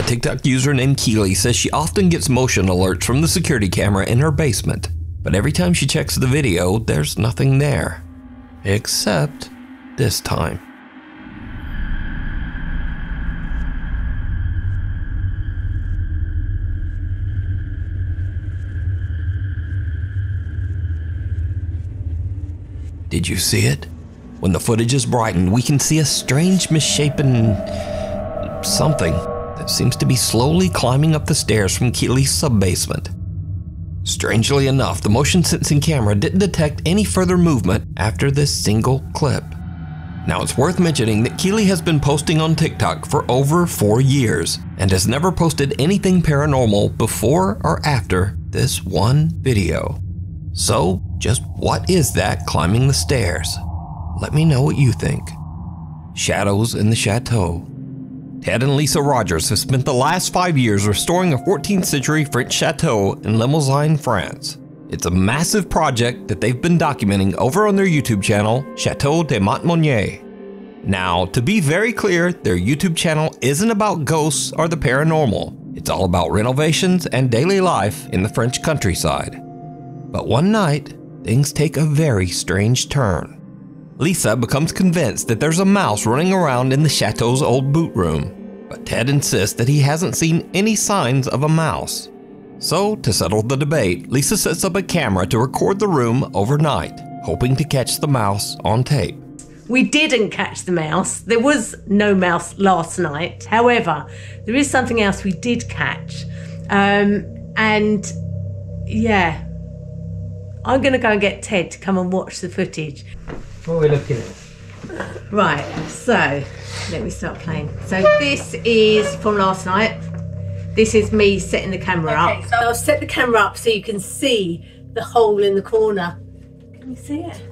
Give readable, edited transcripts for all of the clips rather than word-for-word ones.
TikTok user named Keely says she often gets motion alerts from the security camera in her basement, but every time she checks the video, there's nothing there. Except this time. Did you see it? When the footage is brightened, we can see a strange misshapen something that seems to be slowly climbing up the stairs from Keely's sub-basement. Strangely enough, the motion sensing camera didn't detect any further movement after this single clip. Now it's worth mentioning that Keely has been posting on TikTok for over 4 years and has never posted anything paranormal before or after this one video. So, just what is that climbing the stairs? Let me know what you think. Shadows in the Chateau. Ted and Lisa Rogers have spent the last 5 years restoring a 14th century French chateau in Limousin, France. It's a massive project that they've been documenting over on their YouTube channel, Chateau de Montmonier. Now, to be very clear, their YouTube channel isn't about ghosts or the paranormal. It's all about renovations and daily life in the French countryside. But one night, things take a very strange turn. Lisa becomes convinced that there's a mouse running around in the chateau's old boot room, but Ted insists that he hasn't seen any signs of a mouse. So, to settle the debate, Lisa sets up a camera to record the room overnight, hoping to catch the mouse on tape. We didn't catch the mouse. There was no mouse last night. However, there is something else we did catch. And yeah, I'm going to go and get Ted to come and watch the footage. What are we looking at? Right, so let me start playing. So this is from last night. This is me setting the camera up. So I'll set the camera up so you can see the hole in the corner. Can you see it?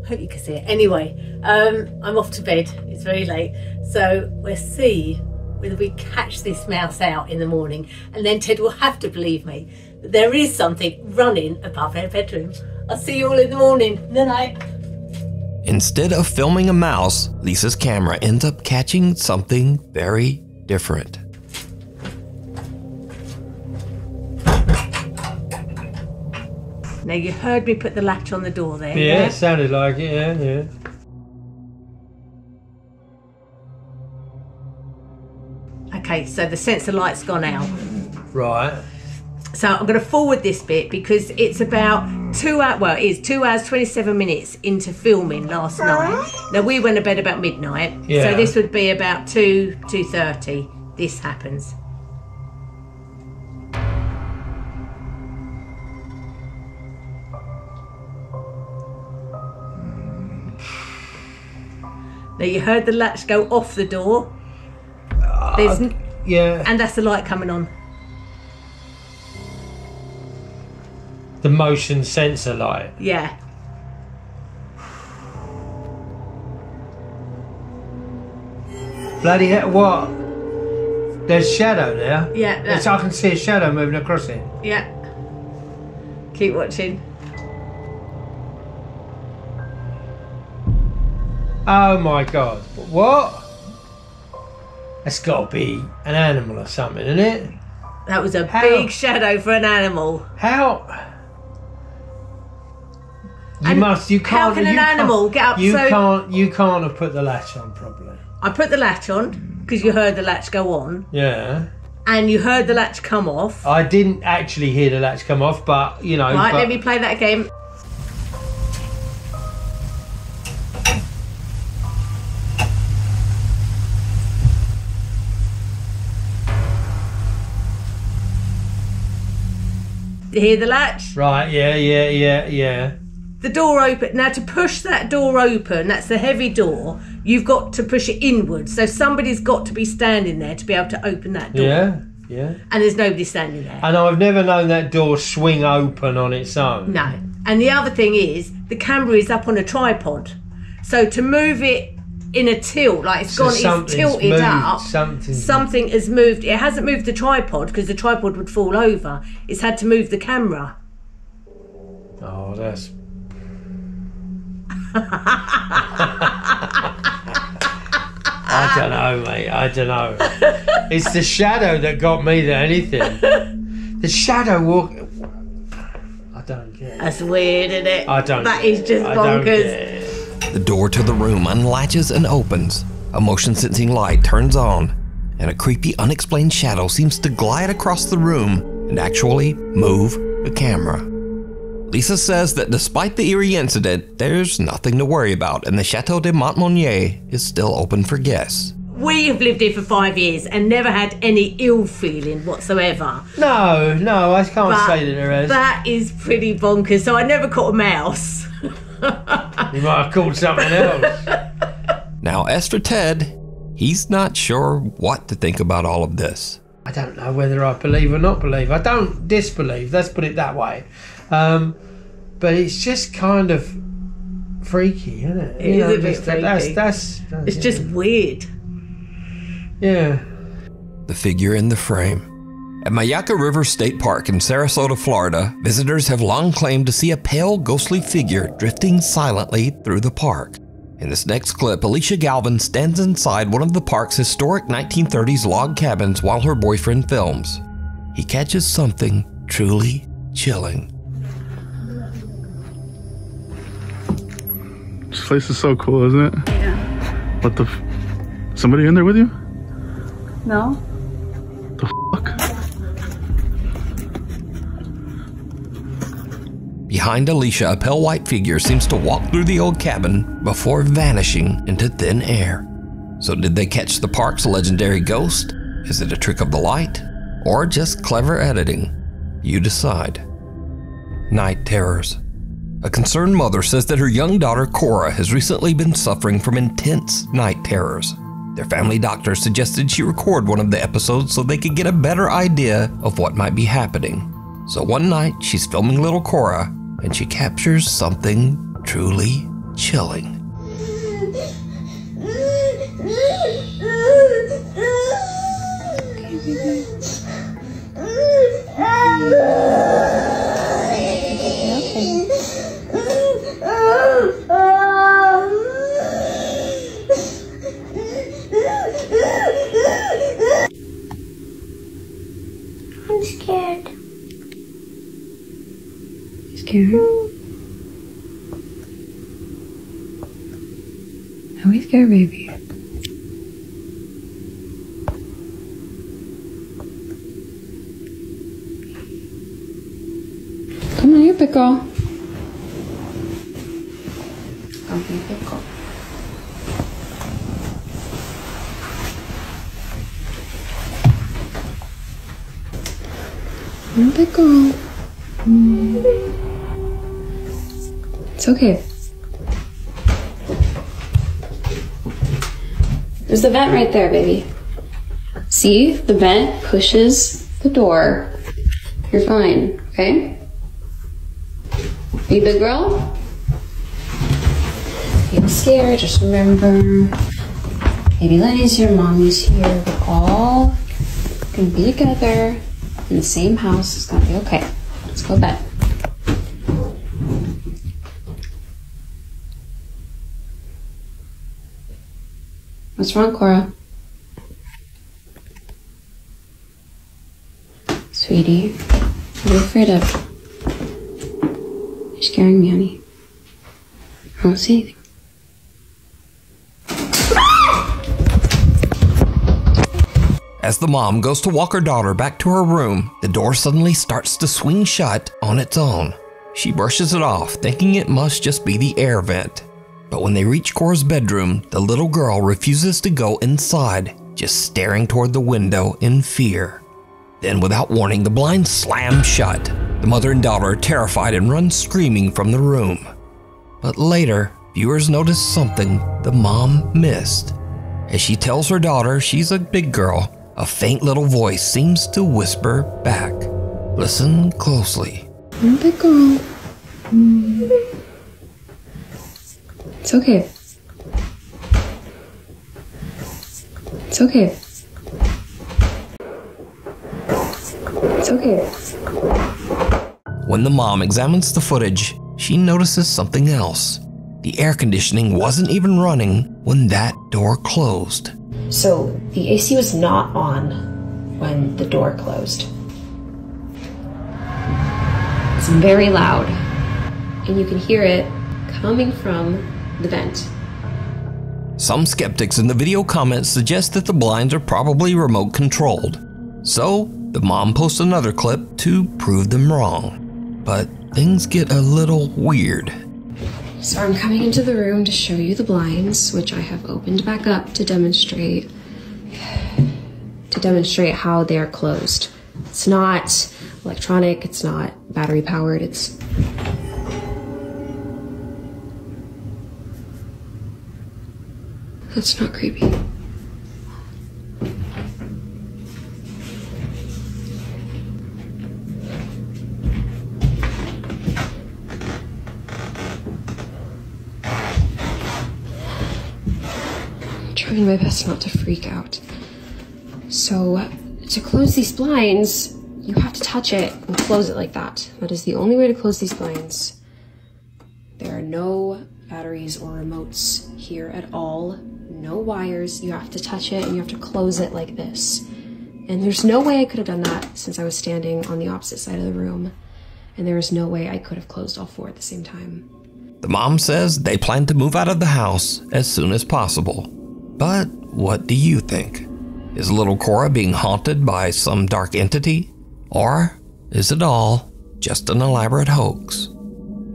Hope you can see it. Anyway, I'm off to bed. It's very late. So we'll see whether we catch this mouse out in the morning, and then Ted will have to believe me that there is something running above our bedroom. I'll see you all in the morning. Good night. Instead of filming a mouse, Lisa's camera ends up catching something very different. Now you heard me put the latch on the door there. Yeah, it sounded like it, yeah. Okay, so the sensor light's gone out. Right. So I'm going to forward this bit because it's about 2 hours, well, it is 2 hours, 27 minutes into filming last night. Now we went to bed about midnight, yeah. So this would be about 2:30. This happens. Now you heard the latch go off the door. Yeah. And that's the light coming on. The motion sensor light. Yeah. Bloody hell, what? There's shadow there? Yeah. Yes, I can see a shadow moving across it. Yeah. Keep watching. Oh my god. What? That's got to be an animal or something, isn't it? That was a big shadow for an animal. How? You can't. How can an animal get up? You can't have put the latch on properly. I put the latch on because you heard the latch go on. Yeah. And you heard the latch come off. I didn't actually hear the latch come off, but you know. Right, let me play that again. You hear the latch? Right, yeah. The door open. Now to push that door open, that's the heavy door, you've got to push it inwards. So somebody's got to be standing there to be able to open that door. Yeah. And there's nobody standing there. And I've never known that door swing open on its own. No. And the other thing is, the camera is up on a tripod. So to move it in a tilt, like it's tilted up, something has moved. It hasn't moved the tripod because the tripod would fall over. It's had to move the camera. Oh, that's... I don't know, mate. I don't know. It's the shadow that got me than anything. The shadow walk. I don't get it. That's weird, isn't it? I don't. That is just bonkers. The door to the room unlatches and opens. A motion-sensing light turns on, and a creepy, unexplained shadow seems to glide across the room and actually move the camera. Lisa says that despite the eerie incident, there's nothing to worry about, and the Chateau de Montmonier is still open for guests. We have lived here for 5 years and never had any ill feeling whatsoever. No, I can't say that there is. That is pretty bonkers. So I never caught a mouse. You might have called something else. Now, as for Ted, he's not sure what to think about all of this. I don't know whether I believe or not believe. I don't disbelieve, let's put it that way. But it's just kind of freaky, isn't it? It is a bit freaky. It's just weird. Yeah. The figure in the frame. At Mayaka River State Park in Sarasota, Florida, visitors have long claimed to see a pale, ghostly figure drifting silently through the park. In this next clip, Alicia Galvin stands inside one of the park's historic 1930s log cabins while her boyfriend films. He catches something truly chilling. This place is so cool, isn't it? Yeah. What the somebody in there with you? No? The fuck? Behind Alicia, a pale white figure seems to walk through the old cabin before vanishing into thin air. So did they catch the park's legendary ghost? Is it a trick of the light? Or just clever editing? You decide. Night terrors. A concerned mother says that her young daughter Cora has recently been suffering from intense night terrors. Their family doctor suggested she record one of the episodes so they could get a better idea of what might be happening. So one night, she's filming little Cora, and she captures something truly chilling. I'm scared. Scared? Are we scared, baby? Come on, you pickle. Come here, pickle. Come on, pickle. It's okay. There's the vent right there, baby. See? The vent pushes the door. You're fine, okay? Are you big girl? Don't be scared, just remember. Baby Lenny's here, Mommy's here. We're all gonna be together in the same house. It's gonna be okay. Let's go to bed. What's wrong, Cora? Sweetie, what are you afraid of? You're scaring me, honey. I don't see anything. As the mom goes to walk her daughter back to her room, the door suddenly starts to swing shut on its own. She brushes it off, thinking it must just be the air vent. But when they reach Cora's bedroom, the little girl refuses to go inside, just staring toward the window in fear. Then, without warning, the blinds slam shut. The mother and daughter are terrified and run screaming from the room. But later, viewers notice something the mom missed. As she tells her daughter she's a big girl, a faint little voice seems to whisper back. Listen closely. I'm a big girl. It's okay. It's okay. It's okay. When the mom examines the footage, she notices something else. The air conditioning wasn't even running when that door closed. So the AC was not on when the door closed. It's very loud, and you can hear it coming from the vent. Some skeptics in the video comments suggest that the blinds are probably remote controlled. So, the mom posts another clip to prove them wrong. But things get a little weird. So I'm coming into the room to show you the blinds, which I have opened back up to demonstrate how they're closed. It's not electronic, it's not battery powered, That's not creepy. I'm trying my best not to freak out. So, to close these blinds, you have to touch it and close it like that. That is the only way to close these blinds. There are no batteries or remotes here at all. No wires. You have to touch it and you have to close it like this. And there's no way I could have done that since I was standing on the opposite side of the room. And there is no way I could have closed all four at the same time. The mom says they plan to move out of the house as soon as possible. But what do you think? Is little Cora being haunted by some dark entity? Or is it all just an elaborate hoax?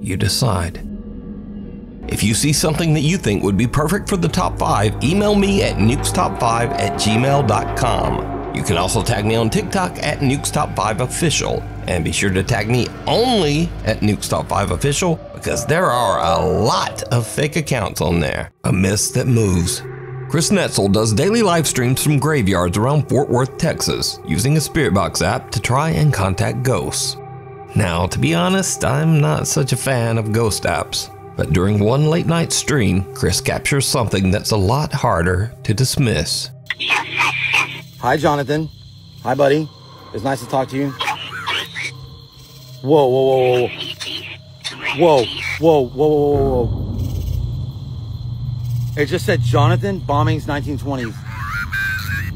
You decide. If you see something that you think would be perfect for the top 5, email me at nukestop5@gmail.com. You can also tag me on TikTok at nukestop5official, and be sure to tag me only at nukestop5official because there are a lot of fake accounts on there. A mist that moves. Chris Netzel does daily live streams from graveyards around Fort Worth, Texas, using a Spirit Box app to try and contact ghosts. Now, to be honest, I'm not such a fan of ghost apps. But during one late night stream, Chris captures something that's a lot harder to dismiss. Hi, Jonathan. Hi, buddy. It's nice to talk to you. Whoa, whoa, whoa, whoa. Whoa, whoa, whoa, whoa, whoa. It just said, Jonathan, bombings 1920s.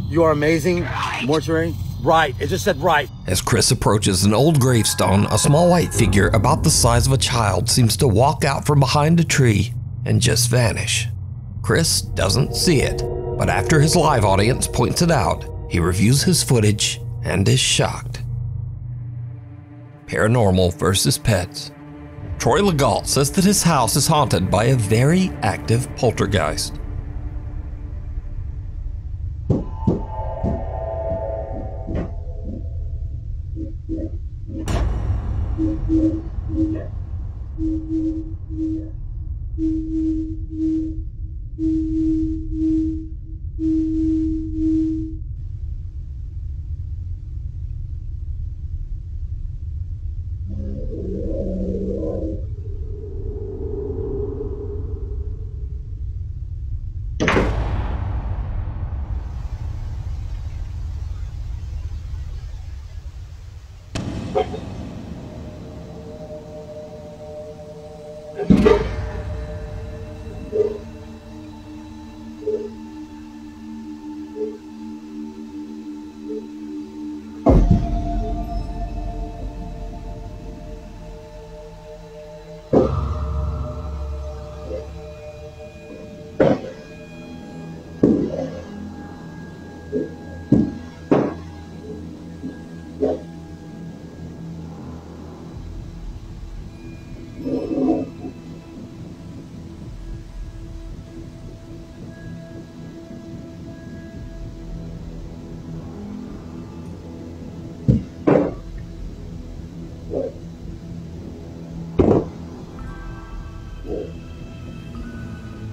You are amazing. Mortuary. Right. It just said right. As Chris approaches an old gravestone, a small white figure about the size of a child seems to walk out from behind a tree and just vanish. Chris doesn't see it, but after his live audience points it out, he reviews his footage and is shocked. Paranormal versus pets. Troy Legault says that his house is haunted by a very active poltergeist.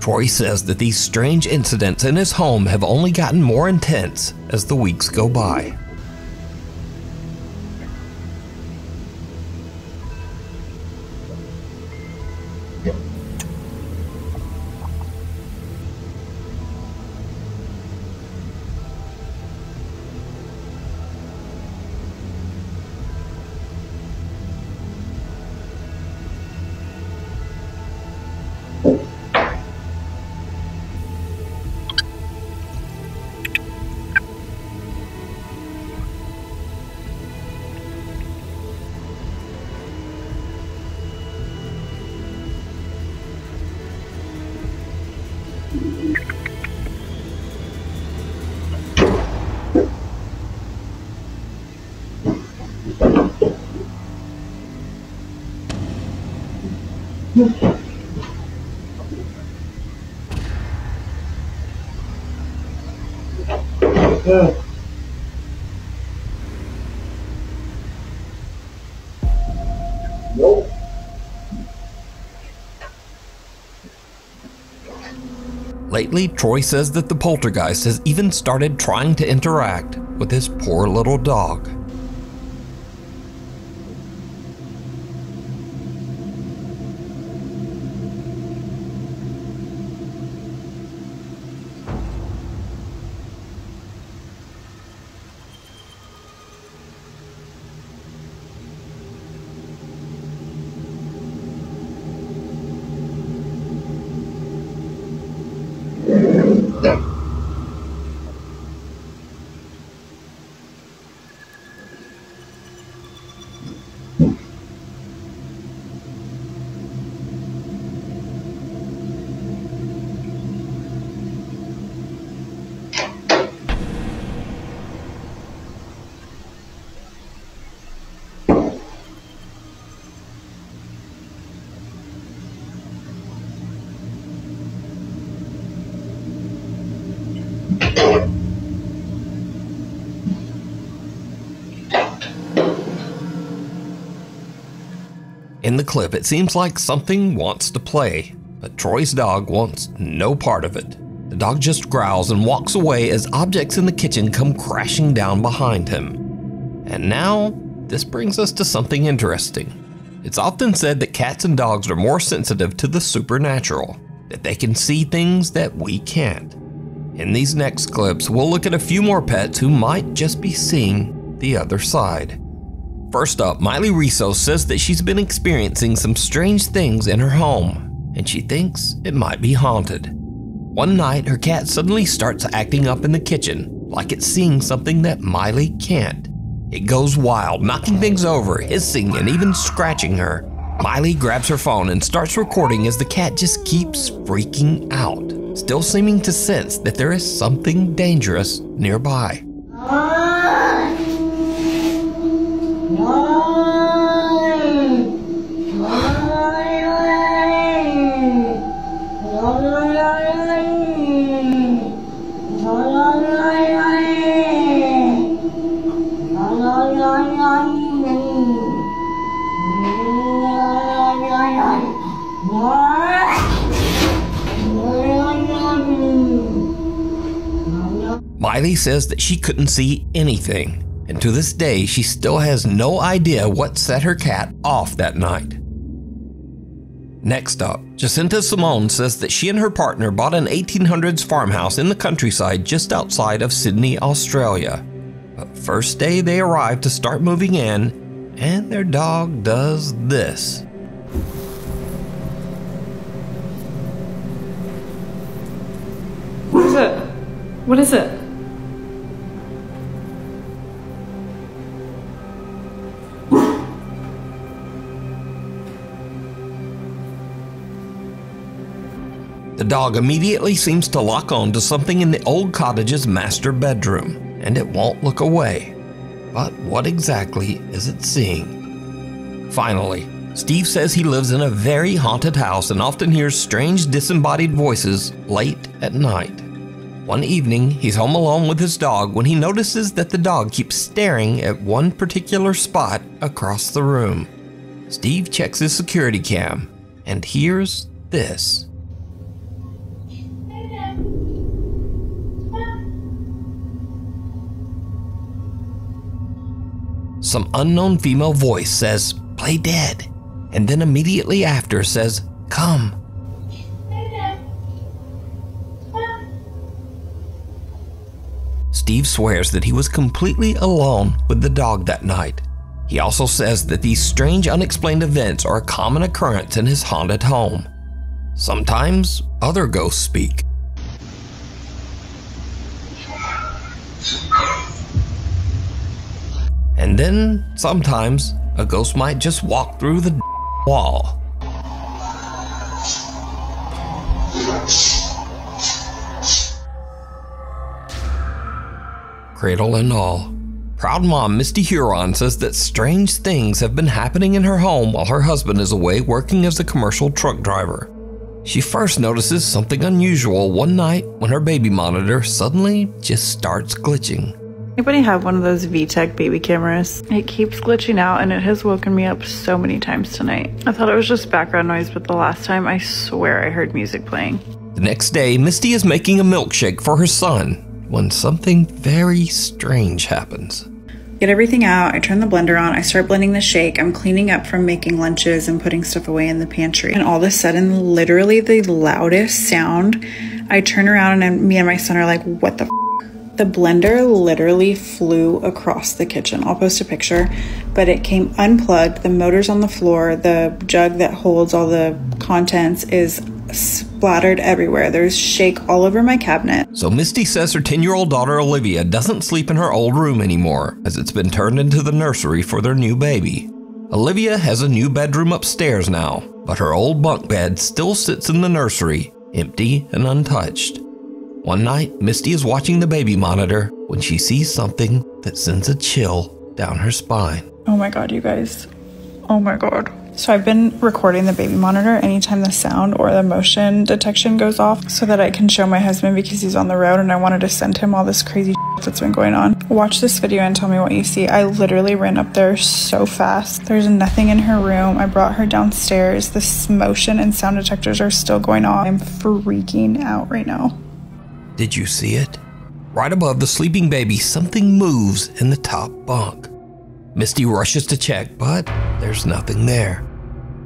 Troy says that these strange incidents in his home have only gotten more intense as the weeks go by. Lately, Troy says that the poltergeist has even started trying to interact with his poor little dog. In the clip, it seems like something wants to play, but Troy's dog wants no part of it. The dog just growls and walks away as objects in the kitchen come crashing down behind him. And now, this brings us to something interesting. It's often said that cats and dogs are more sensitive to the supernatural, that they can see things that we can't. In these next clips, we'll look at a few more pets who might just be seeing the other side. First up, Miley Riso says that she's been experiencing some strange things in her home, and she thinks it might be haunted. One night, her cat suddenly starts acting up in the kitchen, like it's seeing something that Miley can't. It goes wild, knocking things over, hissing, and even scratching her. Miley grabs her phone and starts recording as the cat just keeps freaking out, still seeming to sense that there is something dangerous nearby. Miley says that she couldn't see anything, and to this day she still has no idea what set her cat off that night. Next up, Jacinta Simone says that she and her partner bought an 1800s farmhouse in the countryside just outside of Sydney, Australia. But first day they arrive to start moving in, and their dog does this. What is it? What is it? The dog immediately seems to lock on to something in the old cottage's master bedroom, and it won't look away. But what exactly is it seeing? Finally, Steve says he lives in a very haunted house and often hears strange disembodied voices late at night. One evening, he's home alone with his dog when he notices that the dog keeps staring at one particular spot across the room. Steve checks his security cam and hears this. Some unknown female voice says, "Play dead," and then immediately after says, "Come." Steve swears that he was completely alone with the dog that night. He also says that these strange unexplained events are a common occurrence in his haunted home. Sometimes other ghosts speak. And then, sometimes, a ghost might just walk through the wall. Cradle and all, Proud mom Misty Huron says that strange things have been happening in her home while her husband is away working as a commercial truck driver. She first notices something unusual one night when her baby monitor suddenly just starts glitching. Anybody have one of those VTech baby cameras? It keeps glitching out and it has woken me up so many times tonight. I thought it was just background noise, but the last time I swear I heard music playing. The next day, Misty is making a milkshake for her son when something very strange happens. Get everything out, I turn the blender on, I start blending the shake, I'm cleaning up from making lunches and putting stuff away in the pantry. And all of a sudden, literally the loudest sound, I turn around and me and my son are like, what the f***? The blender literally flew across the kitchen. I'll post a picture, but it came unplugged. The motor's on the floor. The jug that holds all the contents is splattered everywhere. There's shake all over my cabinet. So Misty says her 10-year-old daughter Olivia doesn't sleep in her old room anymore, as it's been turned into the nursery for their new baby. Olivia has a new bedroom upstairs now, but her old bunk bed still sits in the nursery, empty and untouched. One night, Misty is watching the baby monitor when she sees something that sends a chill down her spine. Oh my God, you guys. Oh my God. So I've been recording the baby monitor anytime the sound or the motion detection goes off so that I can show my husband because he's on the road and I wanted to send him all this crazy shit that's been going on. Watch this video and tell me what you see. I literally ran up there so fast. There's nothing in her room. I brought her downstairs. This motion and sound detectors are still going on. I'm freaking out right now. Did you see it? Right above the sleeping baby, something moves in the top bunk. Misty rushes to check, but there's nothing there.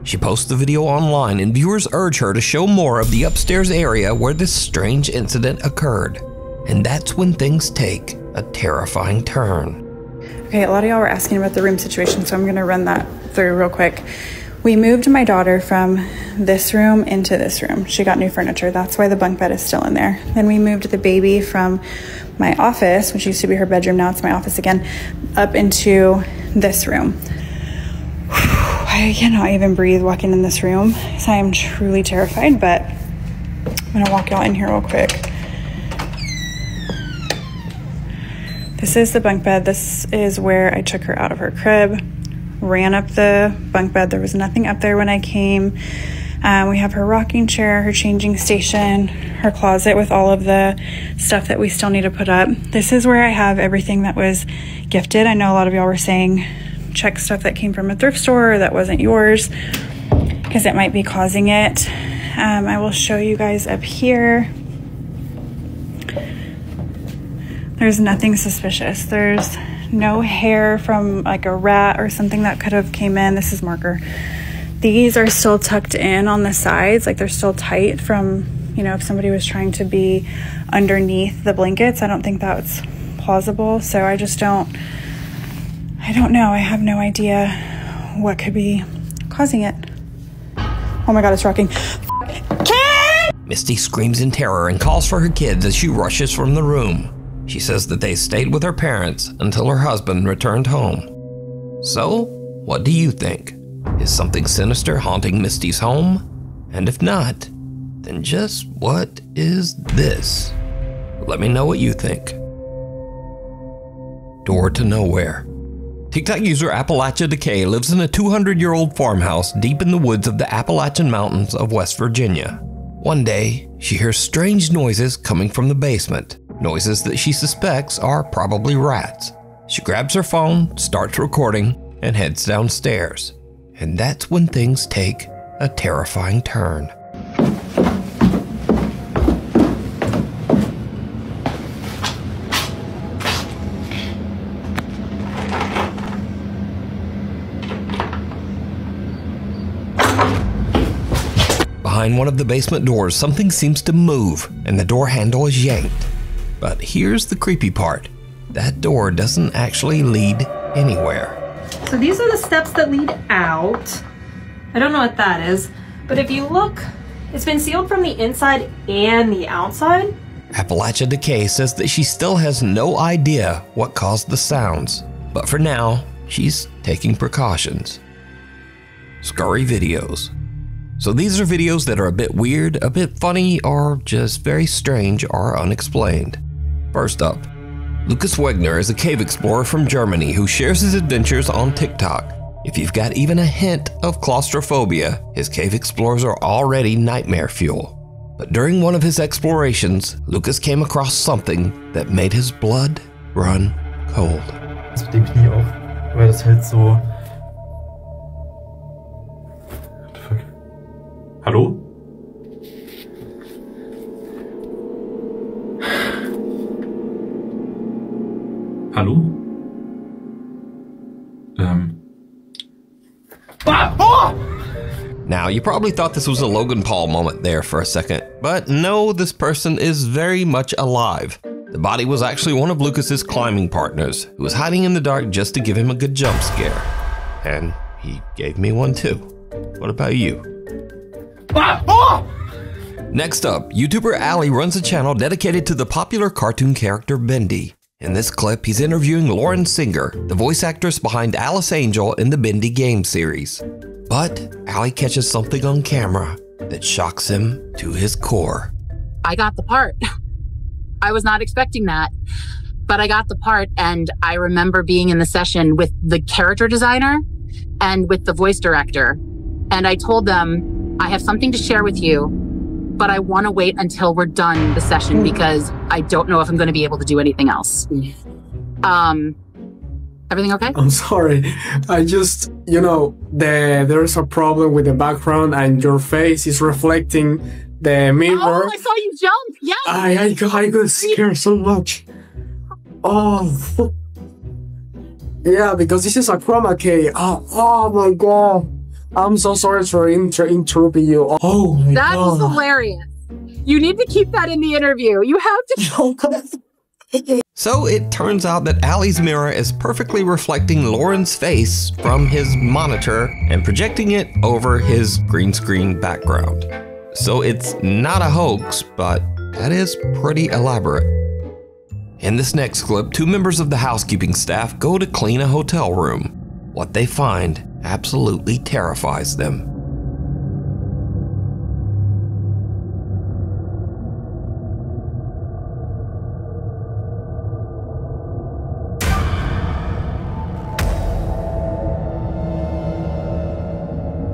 She posts the video online and viewers urge her to show more of the upstairs area where this strange incident occurred. And that's when things take a terrifying turn. Okay, a lot of y'all were asking about the room situation, so I'm gonna run that through real quick. We moved my daughter from this room into this room. She got new furniture. That's why the bunk bed is still in there. Then we moved the baby from my office, which used to be her bedroom, now it's my office again, up into this room. I cannot even breathe walking in this room, so I am truly terrified, but I'm gonna walk y'all in here real quick. This is the bunk bed. This is where I took her out of her crib. Ran up the bunk bed. There was nothing up there when I came. We have her rocking chair, her changing station, her closet with all of the stuff that we still need to put up. This is where I have everything that was gifted. I know a lot of y'all were saying check stuff that came from a thrift store or that wasn't yours because it might be causing it. I will show you guys up here. There's nothing suspicious. There's no hair from like a rat or something that could have came in. This is marker. These are still tucked in on the sides, like they're still tight from, you know, if somebody was trying to be underneath the blankets. I don't think that's plausible. So I don't know. I have no idea what could be causing it. Oh my God, it's rocking. Misty screams in terror and calls for her kids as she rushes from the room. She says that they stayed with her parents until her husband returned home. So, what do you think? Is something sinister haunting Misty's home? And if not, then just what is this? Let me know what you think. Door to nowhere. TikTok user Appalachia Decay lives in a 200-year-old farmhouse deep in the woods of the Appalachian Mountains of West Virginia. One day, she hears strange noises coming from the basement. Noises that she suspects are probably rats. She grabs her phone, starts recording, and heads downstairs. And that's when things take a terrifying turn. Behind one of the basement doors, something seems to move, and the door handle is yanked. But here's the creepy part. That door doesn't actually lead anywhere. So these are the steps that lead out. I don't know what that is, but if you look, it's been sealed from the inside and the outside. Appalachia Decay says that she still has no idea what caused the sounds, but for now, she's taking precautions. Scurry videos. So these are videos that are a bit weird, a bit funny, or just very strange or unexplained. First up, Lucas Wegner is a cave explorer from Germany who shares his adventures on TikTok. If you've got even a hint of claustrophobia, his cave explorers are already nightmare fuel. But during one of his explorations, Lucas came across something that made his blood run cold. Das mit dem Knie auch, weil das halt so... What the fuck? Hallo? Hallo? Now, you probably thought this was a Logan Paul moment there for a second, but no, this person is very much alive. The body was actually one of Lucas's climbing partners, who was hiding in the dark just to give him a good jump scare. And he gave me one too. What about you? Next up, YouTuber Ali runs a channel dedicated to the popular cartoon character Bendy. In this clip, he's interviewing Lauren Singer, the voice actress behind Alice Angel in the Bendy game series. But Ali catches something on camera that shocks him to his core. I got the part. I was not expecting that, but I got the part, and I remember being in the session with the character designer and with the voice director. And I told them, I have something to share with you, but I want to wait until we're done the session because I don't know if I'm going to be able to do anything else. Everything okay? I'm sorry. I just, you know, there's a problem with the background and your face is reflecting the mirror. Oh, I saw you jump. Yes. I got scared so much. Oh. Yeah, because this is a chroma key. Oh my God. I'm so sorry for interrupting you. Oh my God. That is hilarious. You need to keep that in the interview. You have to. So it turns out that Ali's mirror is perfectly reflecting Lauren's face from his monitor and projecting it over his green screen background. So it's not a hoax, but that is pretty elaborate. In this next clip, two members of the housekeeping staff go to clean a hotel room. What they find absolutely terrifies them.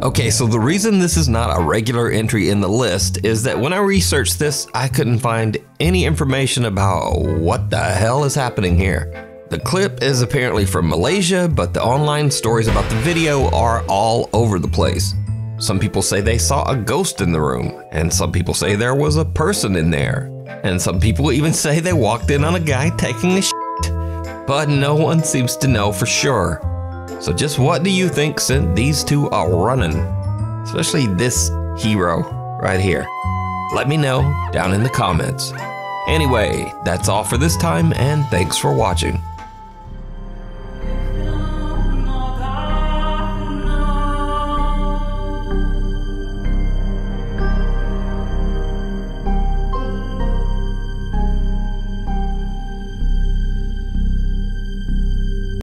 Okay, so the reason this is not a regular entry in the list is that when I researched this, I couldn't find any information about what the hell is happening here. The clip is apparently from Malaysia, but the online stories about the video are all over the place. Some people say they saw a ghost in the room, and some people say there was a person in there, and some people even say they walked in on a guy taking a shit, but no one seems to know for sure. So just what do you think sent these two a running? Especially this hero right here. Let me know down in the comments. Anyway, that's all for this time, and thanks for watching.